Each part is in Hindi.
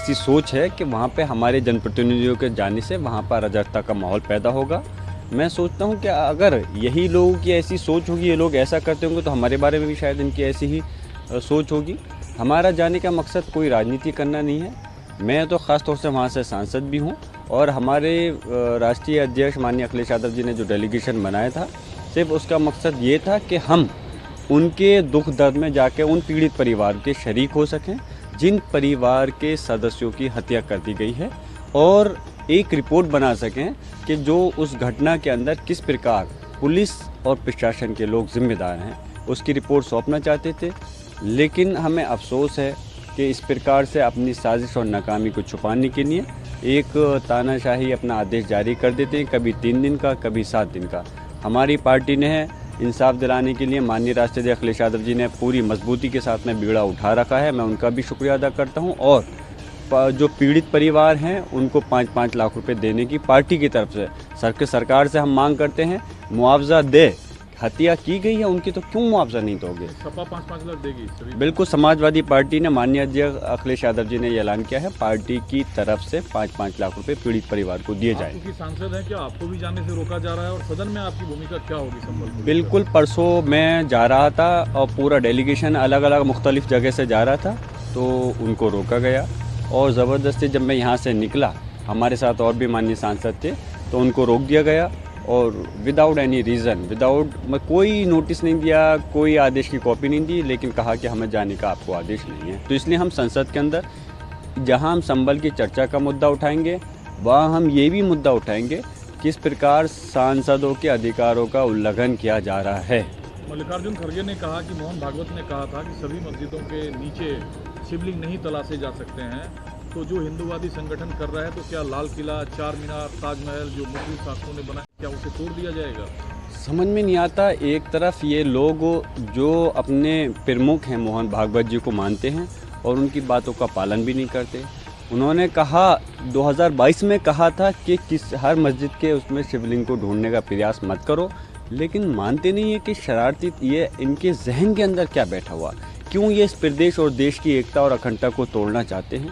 ऐसी सोच है कि वहाँ पे हमारे जनप्रतिनिधियों के जाने से वहाँ पर अराजकता का माहौल पैदा होगा। मैं सोचता हूँ कि अगर यही लोगों की ऐसी सोच होगी, ये लोग ऐसा करते होंगे, तो हमारे बारे में भी शायद इनकी ऐसी ही सोच होगी। हमारा जाने का मकसद कोई राजनीति करना नहीं है। मैं तो ख़ास तौर से वहाँ से सांसद भी हूँ और हमारे राष्ट्रीय अध्यक्ष माननीय अखिलेश यादव जी ने जो डेलीगेशन बनाया था, सिर्फ उसका मकसद ये था कि हम उनके दुख दर्द में जाके उन पीड़ित परिवार के शरीक हो सकें जिन परिवार के सदस्यों की हत्या कर दी गई है, और एक रिपोर्ट बना सकें कि जो उस घटना के अंदर किस प्रकार पुलिस और प्रशासन के लोग जिम्मेदार हैं, उसकी रिपोर्ट सौंपना चाहते थे। लेकिन हमें अफसोस है कि इस प्रकार से अपनी साजिश और नाकामी को छुपाने के लिए एक तानाशाही अपना आदेश जारी कर देते हैं, कभी 3 दिन का, कभी 7 दिन का। हमारी पार्टी ने इंसाफ दिलाने के लिए माननीय राष्ट्रीय अध्यक्ष अखिलेश यादव जी ने पूरी मजबूती के साथ में बीड़ा उठा रखा है। मैं उनका भी शुक्रिया अदा करता हूं, और जो पीड़ित परिवार हैं उनको 5-5 लाख रुपए देने की पार्टी की तरफ से सरकार से हम मांग करते हैं। मुआवजा दे, हत्या की गई है उनकी, तो क्यों मुआवजा नहीं दोगे? सपा 5-5 लाख देगी सभी। बिल्कुल, समाजवादी पार्टी ने, माननीय अध्यक्ष अखिलेश यादव जी ने ये ऐलान किया है, पार्टी की तरफ से 5-5 लाख रुपए पीड़ित परिवार को दिए जाए। क्योंकि सांसद है, क्या आपको भी जाने से रोका जा रहा है, और सदन में आपकी भूमिका क्या होगी संभल? बिल्कुल, परसों मैं जा रहा था और पूरा डेलीगेशन अलग अलग मुख्तलिफ जगह से जा रहा था, तो उनको रोका गया और ज़बरदस्ती जब मैं यहाँ से निकला, हमारे साथ और भी माननीय सांसद थे, तो उनको रोक दिया गया और विदाउट एनी रीज़न, कोई नोटिस नहीं दिया, कोई आदेश की कॉपी नहीं दी, लेकिन कहा कि हमें जाने का आपको आदेश नहीं है। तो इसलिए हम संसद के अंदर जहां हम संबल की चर्चा का मुद्दा उठाएंगे, वहाँ हम ये भी मुद्दा उठाएंगे किस प्रकार सांसदों के अधिकारों का उल्लंघन किया जा रहा है। मल्लिकार्जुन खड़गे ने कहा कि मोहन भागवत ने कहा था कि सभी मस्जिदों के नीचे शिवलिंग नहीं तलाशे जा सकते हैं, तो जो हिंदूवादी संगठन कर रहा है, तो क्या लाल किला, चार मीनार, ताजमहल जो मुस्लिम शासकों ने बनाया, क्या उसे तोड़ दिया जाएगा? समझ में नहीं आता। एक तरफ ये लोग जो अपने प्रमुख हैं मोहन भागवत जी को मानते हैं और उनकी बातों का पालन भी नहीं करते। उन्होंने कहा 2022 में कहा था कि हर मस्जिद के उसमें शिवलिंग को ढूंढने का प्रयास मत करो, लेकिन मानते नहीं है कि शरारती ये इनके जहन के अंदर क्या बैठा हुआ, क्यों ये इस प्रदेश और देश की एकता और अखंडता को तोड़ना चाहते हैं,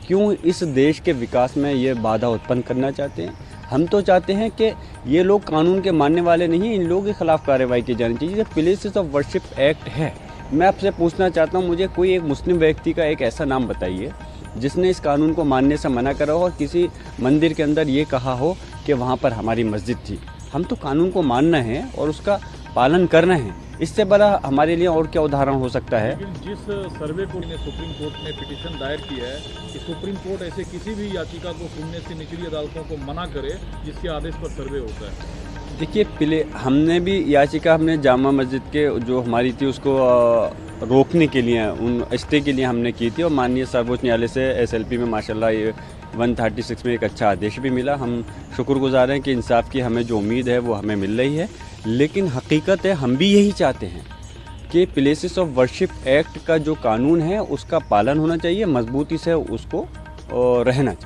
क्यों इस देश के विकास में ये बाधा उत्पन्न करना चाहते हैं। हम तो चाहते हैं कि ये लोग कानून के मानने वाले नहीं, इन लोगों के खिलाफ कार्रवाई की जानी चाहिए। प्लेसेस ऑफ वर्शिप एक्ट है। मैं आपसे पूछना चाहता हूँ, मुझे कोई एक मुस्लिम व्यक्ति का एक ऐसा नाम बताइए जिसने इस कानून को मानने से मना करा हो और किसी मंदिर के अंदर ये कहा हो कि वहाँ पर हमारी मस्जिद थी। हम तो कानून को मानना है और उसका पालन करना है, इससे बड़ा हमारे लिए और क्या उदाहरण हो सकता है। लेकिन जिस सर्वे को सुप्रीम कोर्ट में पिटीशन दायर की है कि सुप्रीम कोर्ट ऐसे किसी भी याचिका को सुनने से निचली अदालतों को मना करे जिसके आदेश पर सर्वे होता है। देखिए, हमने भी याचिका हमने जामा मस्जिद के जो हमारी थी उसको रोकने के लिए, उन स्टे के लिए हमने की थी, और माननीय सर्वोच्च न्यायालय से SLP में माशाल्लाह ये 136 में एक अच्छा आदेश भी मिला। हम शुक्रगुजार हैं कि इंसाफ की हमें जो उम्मीद है वो हमें मिल रही है। लेकिन हकीकत है, हम भी यही चाहते हैं कि प्लेसेस ऑफ वर्शिप एक्ट का जो कानून है उसका पालन होना चाहिए, मजबूती से उसको रहना चाहिए।